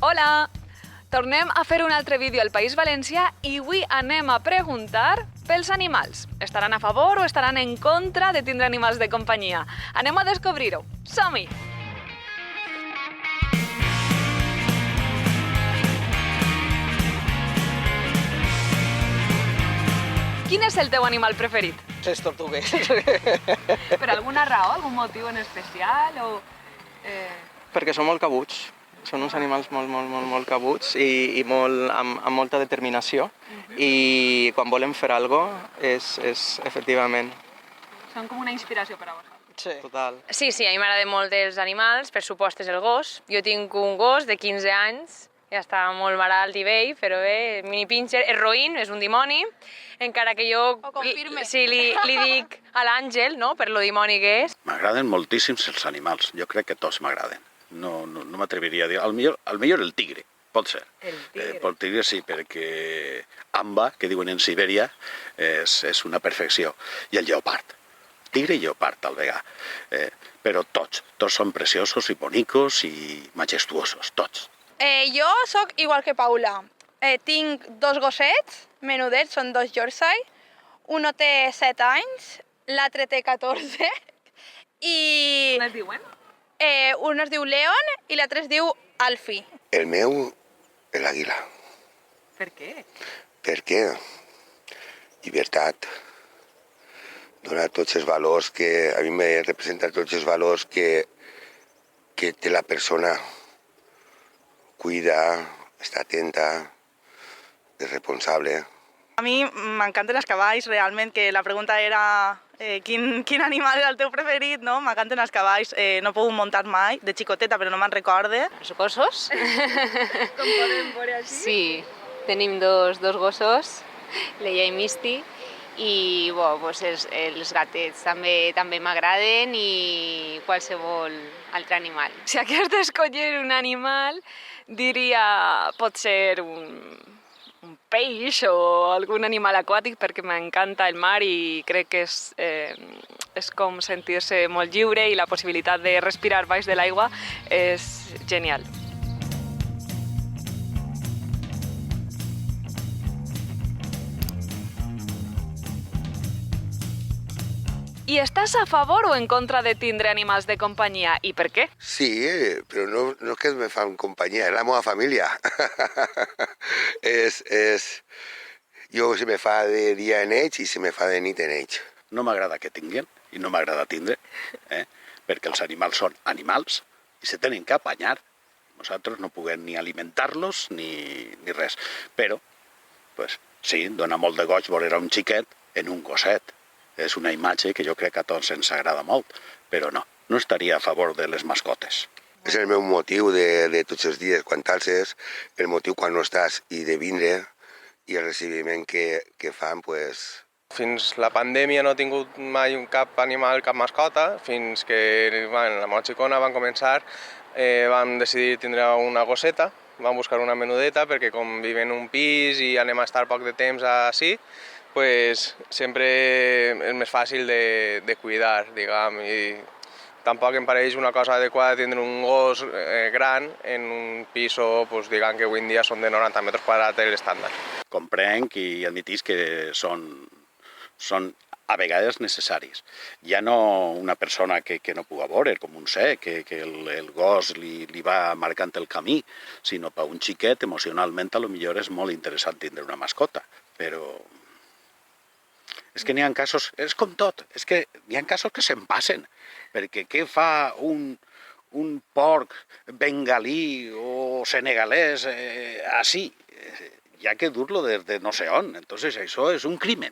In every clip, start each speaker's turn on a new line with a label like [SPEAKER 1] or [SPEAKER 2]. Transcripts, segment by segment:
[SPEAKER 1] Hola! Tornem a fer un altre vídeo al País Valencià i avui anem a preguntar pels animals. Estaran a favor o estaran en contra de tindre animals de companyia? Anem a descobrir-ho. Som-hi! Quin és el teu animal preferit?
[SPEAKER 2] Les tortugues.
[SPEAKER 1] Per alguna raó, algun motiu en especial o...?
[SPEAKER 2] Perquè són molt cabuts. Són uns animals molt cabuts i molt, amb molta determinació. I quan volen fer alguna cosa, és efectivament...
[SPEAKER 1] Són com una inspiració per a vosaltres.
[SPEAKER 2] Sí. Total.
[SPEAKER 3] Sí, a mi m'agraden molt els animals, per supost és el gos. Jo tinc un gos de 15 anys, ja està molt malalt i vell, però bé, mini pincher, és roïn, és un dimoni, encara que jo li dic a l'Àngel, no?, per lo dimoni que és.
[SPEAKER 4] M'agraden moltíssims els animals, jo crec que tots m'agraden. No m'atreviria a dir, al millor el tigre, pot ser.
[SPEAKER 3] El tigre.
[SPEAKER 4] El tigre sí, perquè amba, que diuen en Sibèria, és una perfecció. I el lleopard, tigre i lleopard al vegà. Però tots són preciosos i bonicos i majestuosos, tots.
[SPEAKER 5] Jo sóc igual que Paula. Tinc dos gossets menudets, són dos Yorkshire. Uno té 7 anys, l'altre té 14. I
[SPEAKER 1] Com es diuen?
[SPEAKER 5] un es diu Leon i l'altre es diu Alfie.
[SPEAKER 6] El meu, l'àguila.
[SPEAKER 1] Per què?
[SPEAKER 6] Perquè llibertat, donar tots els valors que a mi me representa tots els valors que té la persona. Cuida, està atenta, és responsable.
[SPEAKER 7] A mi m'encanten els cavalls, realment, que la pregunta era quin animal era el teu preferit, no? M'encanten els cavalls, no he pogut muntar mai, de xicoteta, però no me'n recorde.
[SPEAKER 3] Els gossos?
[SPEAKER 1] Com podem veure així?
[SPEAKER 3] Sí, tenim dos gossos, Leia i Misty, i els gatets també m'agraden i qualsevol altre animal.
[SPEAKER 1] Si hagués d'escollir un animal, diria pot ser un peix o algun animal aquàtic perquè m'encanta el mar i crec que és com sentir-se molt lliure i la possibilitat de respirar baix de l'aigua és genial. I estàs a favor o en contra de tindre animals de companyia i per què?
[SPEAKER 6] Sí, però no és que me fan companyia, és la meva família. Jo se me fa de dia en ells i se me fa de nit en ells.
[SPEAKER 4] No m'agrada que tinguin i no m'agrada tindre, perquè els animals són animals i se tenen que apanyar. Nosaltres no puguem ni alimentar-los ni res. Però, sí, dona molt de goig veure un xiquet en un gosset. És una imatge que jo crec que a tots ens agrada molt, però no estaria a favor de les mascotes.
[SPEAKER 6] És el meu motiu de tots els dies, quan t'alces, el motiu quan no estàs i de vindre i el recibiment que fan, doncs...
[SPEAKER 8] Fins la pandèmia no he tingut mai cap animal, cap mascota, fins que la meva xicona van començar, vam decidir tindre una gosseta, vam buscar una menudeta perquè com vivim en un pis i anem a estar poc de temps així, pues sempre és més fàcil de cuidar, diguem, i tampoc em pareix una cosa adequada tindre un gos gran en un pis, pues, diguem que avui en dia són de 90 metres quadrats l'estàndard.
[SPEAKER 4] Comprenc i admetís que són a vegades necessaris. Ja no una persona que no puga veure, com un cec, que el gos li va marcant el camí, sinó per un xiquet emocionalment potser és molt interessant tindre una mascota, però... És que n'hi ha casos, és com tot, és que n'hi ha casos que se'n passen, perquè què fa un porc bengalí o senegalès així? Hi ha que dur-lo des de no sé on, entonces això és un crimen.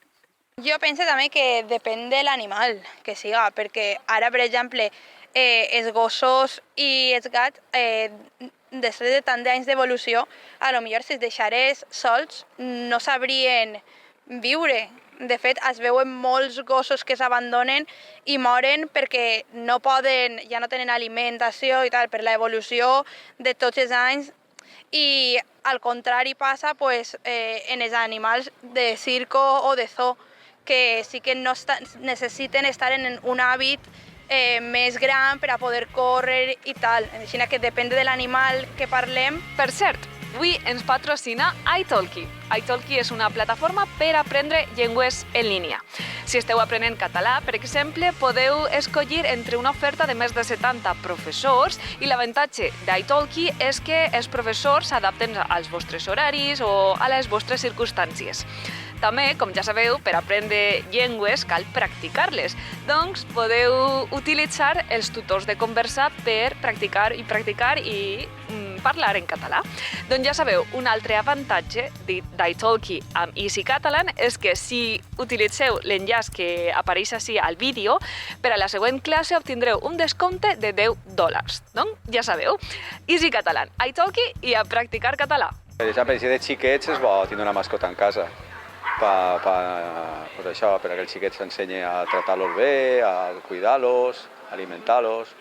[SPEAKER 5] Jo penso també que depèn de l'animal que siga, perquè ara, per exemple, els gossos i els gats, després de tant d'anys d'evolució, potser si els deixarés sols no sabrien viure. De fet, es veuen molts gossos que s'abandonen i moren perquè no poden, ja no tenen alimentació i tal, per l'evolució de tots els anys. I al contrari passa en els animals de circo o de zoo, que sí que no necessiten estar en un hàbit més gran per a poder córrer i tal. Així que depèn de l'animal que parlem.
[SPEAKER 1] Per cert, avui ens patrocina italki. Italki és una plataforma per aprendre llengües en línia. Si esteu aprenent català, per exemple, podeu escollir entre una oferta de més de 70 professors i l'avantatge d'italki és que els professors s'adapten als vostres horaris o a les vostres circumstàncies. També, com ja sabeu, per aprendre llengües cal practicar-les. Doncs podeu utilitzar els tutors de conversa per practicar i parlar en català. Doncs ja sabeu, un altre avantatge d'italki amb Easy Catalan és que si utilitzeu l'enllaç que apareix així al vídeo, per a la següent classe obtindreu un descompte de $10. Doncs ja sabeu, Easy Catalan, italki i a practicar català.
[SPEAKER 9] Per exemple, si de xiquets és bo tindre una mascota en casa. Pues això, per a que el xiquet s'ensenyi a tratar-los bé, a cuidar-los, alimentar-los.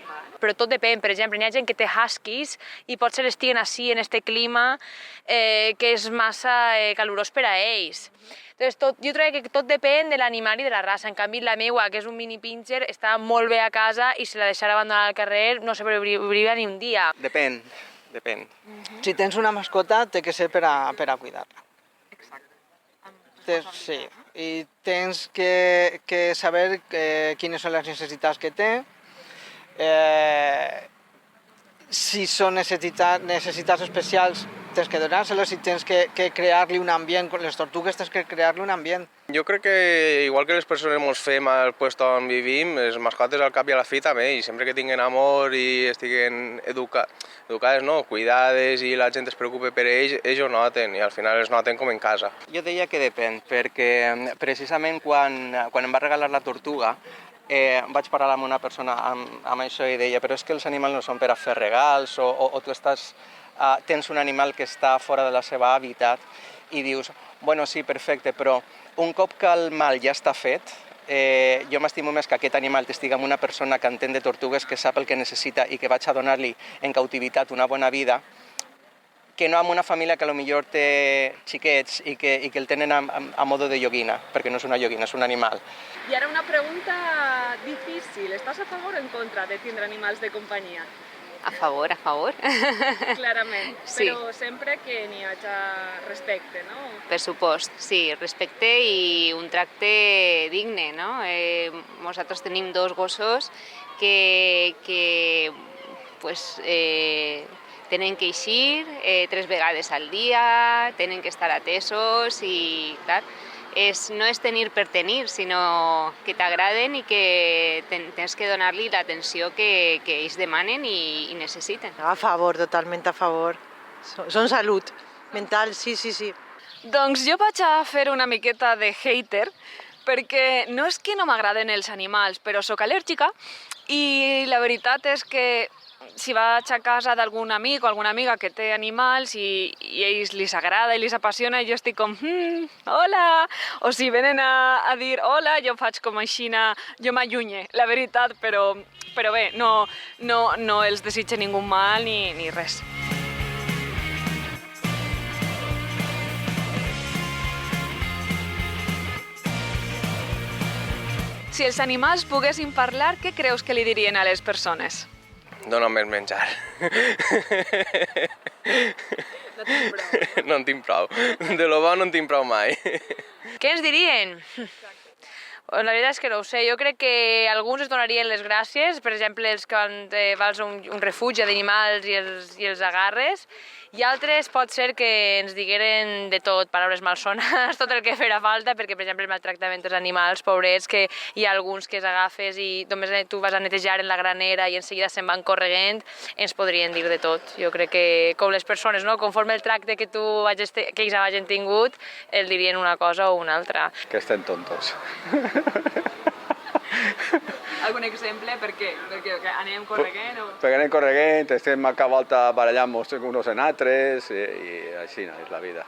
[SPEAKER 3] Però tot depèn, per exemple, hi ha gent que té huskies i potser estiguen així en este clima que és massa calorós per a ells. Entonces, jo crec que tot depèn de l'animal i de la raça. En canvi, la meua, que és un mini pincher, està molt bé a casa i si la deixara abandonada al carrer no sobreviuria ni un dia.
[SPEAKER 2] Depèn.
[SPEAKER 10] Si tens una mascota, té que ser per a cuidar-la. Sí, i tens que saber quines són les necessitats que té, si són necessitats especials tens que donar-se-les, si tens que crear-li un ambient, con les tortugues tens que crear-li un ambient.
[SPEAKER 8] Jo crec que, igual que les persones ens fem al lloc on vivim, les mascotes al cap i a la fi també, i sempre que tinguin amor i estiguen educades, no? Cuidades i la gent es preocupa per ells ho noten, i al final els noten com en casa.
[SPEAKER 2] Jo deia que depèn, perquè precisament quan em va regalar la tortuga, vaig parlar amb una persona amb això i deia però és que els animals no són per a fer regals o tu tens un animal que està fora de la seva hàbitat i dius, bueno, sí, perfecte, però un cop que el mal ja està fet, jo m'estimo més que aquest animal estigui amb una persona que entén de tortugues, que sap el que necessita i que vaig a donar-li en cautivitat una bona vida, que no amb una família que potser té xiquets i que el tenen a modo de joguina, perquè no és una joguina, és un animal.
[SPEAKER 1] I ara una pregunta difícil. Estàs a favor o en contra de tindre animals de companyia?
[SPEAKER 11] A favor.
[SPEAKER 1] Clarament,
[SPEAKER 11] Sí.
[SPEAKER 1] però sempre que n'hi hagi respecte, no?
[SPEAKER 11] Per supost, sí, respecte i un tracte digne, no? Nosaltres tenim 2 gossos que tenen que eixir 3 vegades al dia, tenen que estar atesos i, clar, no és tenir per tenir, sinó que t'agraden i que tens que donar-li l'atenció que ells demanen i necessiten.
[SPEAKER 12] A favor, totalment a favor. Són salut mental, sí.
[SPEAKER 1] Doncs jo vaig a fer una miqueta de hater, perquè no és que no m'agraden els animals, però sóc al·lèrgica i la veritat és que si vaig a casa d'algun amic o alguna amiga que té animals i a ells li agrada i li apassiona, jo estic com, hola, o si venen a dir hola, jo faig com aixina, jo m'allunye, la veritat, però bé, no els desitge ningú mal ni res. Si els animals poguessin parlar, què creus que li dirien a les persones?
[SPEAKER 8] Dóna'm més menjar.
[SPEAKER 1] No tinc prou.
[SPEAKER 8] No en tinc prou. De lo bo no en tinc prou mai.
[SPEAKER 3] Què ens dirien? La veritat és que no ho sé. Jo crec que alguns es donarien les gràcies, per exemple, els que vas a un refugi d'animals i els agarres, i altres pot ser que ens digueren de tot, paraules malsones, tot el que farà falta, perquè, per exemple, el maltractament dels animals, pobrets, que hi ha alguns que els agafes i només tu vas a netejar en la granera i en seguida se'n van correguent, ens podrien dir de tot. Jo crec que, com les persones, no? Conforme el tracte que ells hagin tingut, el dirien una cosa o una altra.
[SPEAKER 9] Que estem tontos.
[SPEAKER 1] Algun exemple? Per què? Perquè anem correguent o...
[SPEAKER 9] Perquè anem correguent, estem a cada volta barallant-nos uns en altres i així és la vida.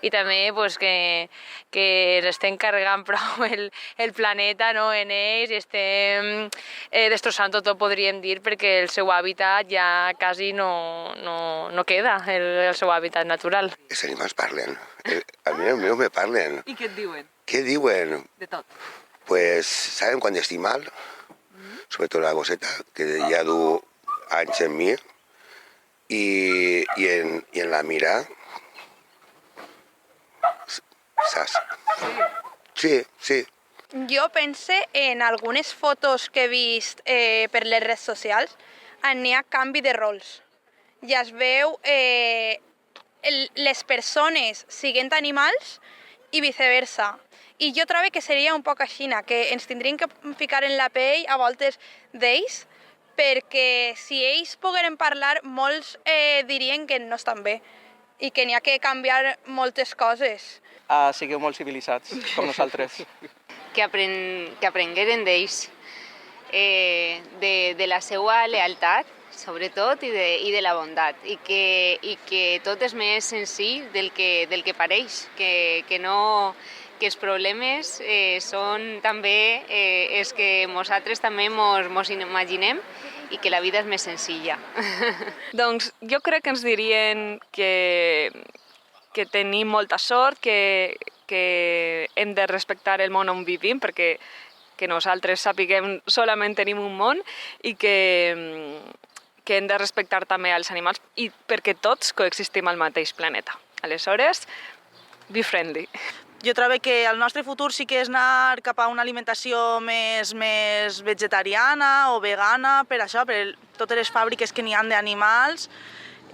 [SPEAKER 3] I també que estem carregant prou el planeta en ells i estem destrossant tot, podríem dir, perquè el seu hàbitat ja quasi no queda, el seu hàbitat natural.
[SPEAKER 6] Els animals parlen. A mi el meu me parlen.
[SPEAKER 1] I què et diuen?
[SPEAKER 6] Què diuen?
[SPEAKER 1] De tot.
[SPEAKER 6] Pues saben quan estic mal, sobretot la gosseta, que ja du anys en mi, i en la mira, saps? Sí, sí.
[SPEAKER 5] Jo pense en algunes fotos que he vist per les redes socials, n'hi ha canvi de rols. Ja es veu les persones siguent animals i viceversa. I jo trobo que seria un poc així, que ens tindríem que ficar en la pell a voltes d'ells, perquè si ells pogueren parlar, molts dirien que no estan bé i que n'hi ha que canviar moltes coses.
[SPEAKER 2] Sigueu molt civilitzats, com nosaltres.
[SPEAKER 11] Que aprengueren d'ells, de la seva lealtat, sobretot, i de la bondat, i que tot és més senzill del que pareix, que els problemes són també els que nosaltres també mos imaginem i que la vida és més senzilla.
[SPEAKER 1] Doncs jo crec que ens dirien que tenim molta sort, que hem de respectar el món on vivim, perquè que nosaltres sapiguem solament tenim un món i que hem de respectar també els animals i perquè tots coexistim al mateix planeta. Aleshores, be friendly.
[SPEAKER 7] Jo trobo que el nostre futur sí que és anar cap a una alimentació més vegetariana o vegana, per això, per totes les fàbriques que n'hi ha d'animals,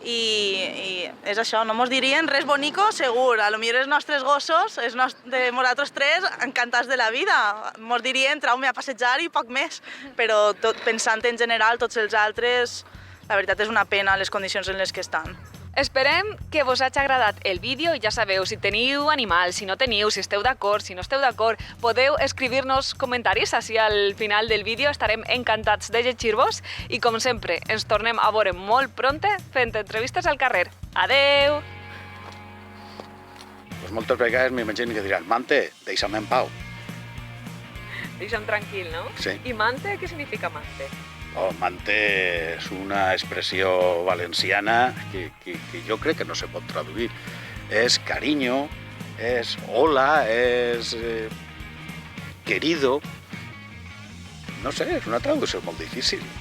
[SPEAKER 7] i és això, no mos dirien res bonico, segur. A lo millor els nostres gossos, de nosaltres tres, encantats de la vida. Mos dirien, trau-me a passejar i poc més. Però pensant en general, tots els altres, la veritat és una pena les condicions en les que estan.
[SPEAKER 1] Esperem que vos hagi agradat el vídeo i ja sabeu, si teniu animals, si no teniu, si esteu d'acord, si no esteu d'acord, podeu escriure-nos comentaris així al final del vídeo, estarem encantats de llegir-vos i com sempre ens tornem a veure molt pronte fent entrevistes al carrer. Adeu!
[SPEAKER 4] Pues moltes vegades m'imagino que diran, Mante, deixa'm en pau.
[SPEAKER 1] Deixa'm tranquil, no?
[SPEAKER 4] Sí.
[SPEAKER 1] I mante, què significa mante?
[SPEAKER 4] Oh, mante és una expressió valenciana que jo crec que no se pot traduir. És cariño, és hola, és querido. No sé, és una traducció molt difícil.